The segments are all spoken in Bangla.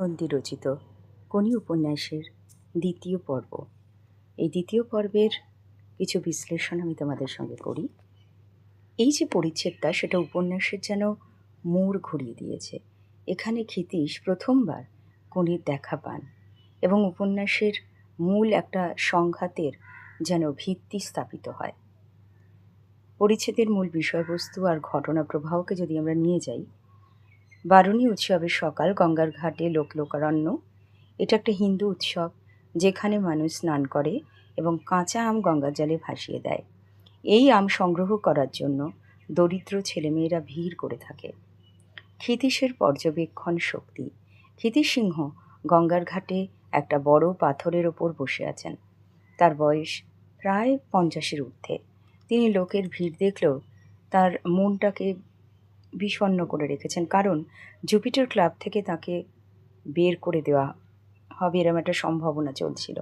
নন্দী রচিত কোনি উপন্যাসের দ্বিতীয় পর্ব। এই দ্বিতীয় পর্বের কিছু বিশ্লেষণ আমি তোমাদের সঙ্গে করি। এই যে পরিচ্ছেদটা, সেটা উপন্যাসের যেন মোড় ঘুরিয়ে দিয়েছে। এখানে ক্ষিতীশ প্রথমবার কোনির দেখা পান এবং উপন্যাসের মূল একটা সংঘাতের যেন ভিত্তি স্থাপিত হয়। পরিচ্ছেদের মূল বিষয়বস্তু আর ঘটনা প্রবাহকে যদি আমরা নিয়ে যাই, বারুণী উৎসবের সকাল, গঙ্গার ঘাটে লোকারণ্য। এটা একটা হিন্দু উৎসব যেখানে মানুষ স্নান করে এবং কাঁচা আম গঙ্গার জলে ভাসিয়ে দেয়। এই আম সংগ্রহ করার জন্য দরিদ্র ছেলেমেয়েরা ভিড় করে থাকে। ক্ষিতীশের পর্যবেক্ষণ শক্তি। ক্ষিতীশ সিংহ গঙ্গার ঘাটে একটা বড় পাথরের ওপর বসে আছেন। তার বয়স প্রায় 50-এর ঊর্ধ্বে। তিনি লোকের ভিড় দেখলেও তার মনটাকে বিষণ্ণ করে রেখেছেন, কারণ জুপিটার ক্লাব থেকে তাকে বের করে দেওয়া হবে এরম একটা সম্ভাবনা চলছিল।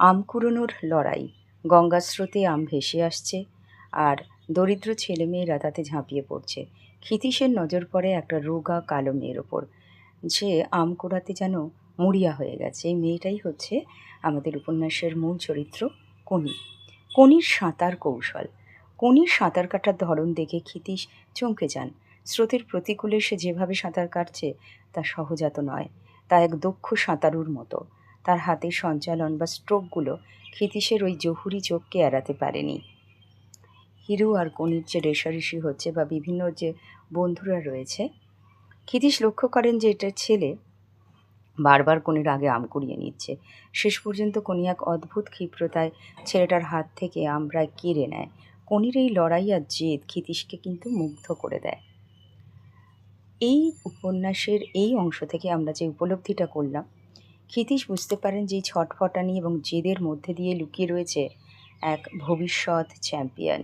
আম কুড়োনোর লড়াই। গঙ্গার স্রোতে আম ভেসে আসছে আর দরিদ্র ছেলেমেয়েরা তাতে ঝাঁপিয়ে পড়ছে। ক্ষিতীশের নজর পড়ে একটা রোগা কালো মেয়ের ওপর, যে আম কুড়াতে যেন মরিয়া হয়ে গেছে। এই মেয়েটাই হচ্ছে আমাদের উপন্যাসের মূল চরিত্র কোনি। কোনির সাঁতার কৌশল। কোনির সাঁতার কাটার ধরন দেখে ক্ষিতীশ চমকে যান। স্রোতের প্রতিকূলে সে যেভাবে সাঁতার কাটছে তা সহজাত নয়, তা এক দক্ষ সাঁতারুর মতো। তার হাতের সঞ্চালন বা স্ট্রোকগুলো ক্ষিতীশের ওই জহুরি চোখকে এড়াতে পারেনি। হিরু আর কোনির যে রেষারেষি হচ্ছে বা বিভিন্ন যে বন্ধুরা রয়েছে, ক্ষিতীশ লক্ষ্য করেন যে এটা ছেলে বারবার কোনির আগে আম কুড়িয়ে নিচ্ছে। শেষ পর্যন্ত কোনি এক অদ্ভুত ক্ষিপ্রতায় ছেলেটার হাত থেকে আম প্রায় কেড়ে নেয়। কোনির এই লড়াই আর জেদ ক্ষিতীশকে কিন্তু মুগ্ধ করে দেয়। এই উপন্যাসের এই অংশ থেকে আমরা যে উপলব্ধিটা করলাম, ক্ষিতীশ বুঝতে পারেন যে ছটফটানি এবং জেদের মধ্যে দিয়ে লুকিয়ে রয়েছে এক ভবিষ্যৎ চ্যাম্পিয়ন।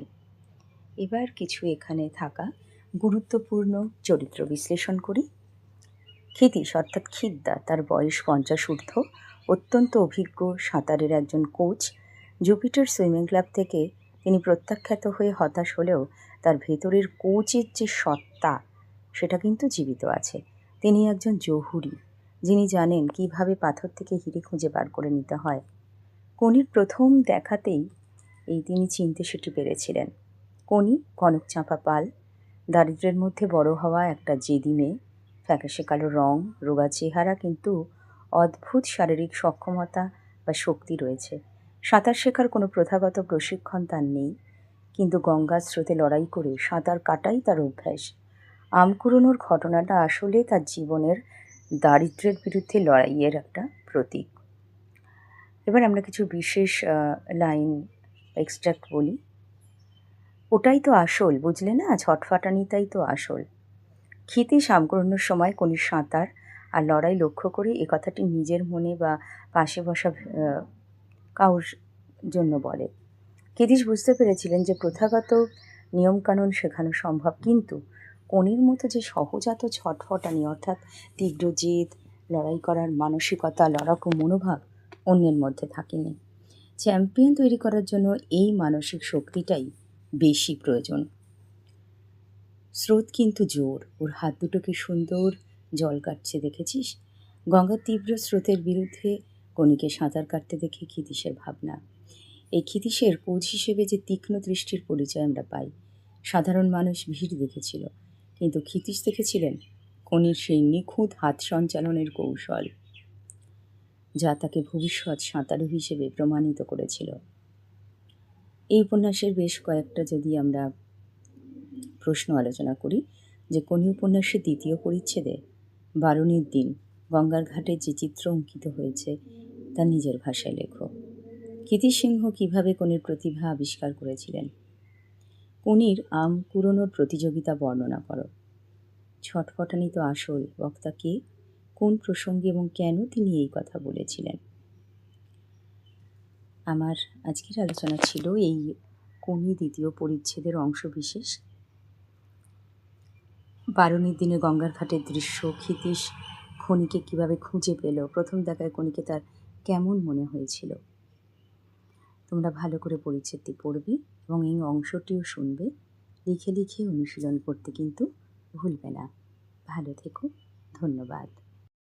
এবার কিছু এখানে থাকা গুরুত্বপূর্ণ চরিত্র বিশ্লেষণ করি। ক্ষিতীশ অর্থাৎ খিদ্দা, তার বয়স 50 ঊর্ধ্ব, অত্যন্ত অভিজ্ঞ সাঁতারের একজন কোচ। জুপিটার সুইমিং ক্লাব থেকে তিনি প্রত্যাখ্যাত হয়ে হতাশ হলেও তার ভেতরের কোচের যে সত্তা, সেটা কিন্তু জীবিত আছে। তিনি একজন জহুরি, যিনি জানেন কিভাবে পাথর থেকে হিরে খুঁজে বার করে নিতে হয়। কোনির প্রথম দেখাতেই তিনি চিনতে সেটি পেরেছিলেন। কোনি কনক চাঁপা পাল, দারিদ্র্যের মধ্যে বড় হওয়া একটা জেদি মেয়ে। ফ্যাকাশে কালো রং, রোগা চেহারা, কিন্তু অদ্ভুত শারীরিক সক্ষমতা বা শক্তি রয়েছে। সাঁতার শেখার কোনো প্রথাগত প্রশিক্ষণ তার নেই, কিন্তু গঙ্গার স্রোতে লড়াই করে সাঁতার কাটাই তার অভ্যাস। আম কুড়োনোর ঘটনাটা আসলে তার জীবনের দারিদ্র্যের বিরুদ্ধে লড়াইয়ের একটা প্রতীক। এবার আমরা কিছু বিশেষ লাইন এক্সট্রাক্ট বলি। ওটাই তো আসল, বুঝলে না, ছটফটানিটাই তো আসল। ক্ষিতীশ আম কুড়োনোর সময় কোনির সাঁতার আর লড়াই লক্ষ্য করে এ কথাটি নিজের মনে বা পাশে বসা কাউর জন্য বলে। ক্ষিতীশ বুঝতে পেরেছিলেন যে প্রথাগত নিয়মকানুন শেখানো সম্ভব, কিন্তু কোনির মতো যে সহজাত ছটফটানি, অর্থাৎ তীব্র জেদ, লড়াই করার মানসিকতা, লড়াকু মনোভাব অন্যের মধ্যে থাকেনি। চ্যাম্পিয়ন তৈরি করার জন্য এই মানসিক শক্তিটাই বেশি প্রয়োজন। স্রোত কিন্তু জোর, ওর হাত দুটোকে সুন্দর জল কাটছে, দেখেছিস? গঙ্গার তীব্র স্রোতের বিরুদ্ধে কোনিকে সাঁতার কাটতে দেখে ক্ষিতীশের ভাবনা। এই ক্ষিতীশের কোচ হিসেবে যে তীক্ষ্ণ দৃষ্টির পরিচয় আমরা পাই। সাধারণ মানুষ ভিড় দেখেছিল, কিন্তু ক্ষিতীশ দেখেছিলেন কোনির সেই নিখুঁত হাত সঞ্চালনের কৌশল, যা তাকে ভবিষ্যৎ সাঁতারু হিসেবে প্রমাণিত করেছিল। এই উপন্যাসের বেশ কয়েকটা যদি আমরা প্রশ্ন আলোচনা করি, যে কোনি উপন্যাসের দ্বিতীয় পরিচ্ছেদে বারুণীর দিন গঙ্গার ঘাটে যে চিত্র অঙ্কিত হয়েছে তা নিজের ভাষায় লেখো। ক্ষিতীশ সিংহ কীভাবে কোনির প্রতিভা আবিষ্কার করেছিলেন? কোনির আম কুড়োনোর প্রতিযোগিতা বর্ণনা করো। ছটফটানি তো আসল, বক্তা কে, কোন প্রসঙ্গে এবং কেন তিনি এই কথা বলেছিলেন? আমার আজকের আলোচনা ছিল এই কোনি দ্বিতীয় পরিচ্ছেদের অংশ বিশেষ। বারুণীর দিনে গঙ্গার ঘাটের দৃশ্য, ক্ষিতীশ খনিকে কিভাবে খুঁজে পেল, প্রথম দেখায় খনিকে তার কেমন মনে হয়েছিল। তোমরা ভালো করে পরিচ্ছেদটি পড়বে এবং এই অংশটিও শুনবে। লিখে লিখে অনুশীলন করতে কিন্তু ভুলবে না। ভালো থেকো, ধন্যবাদ।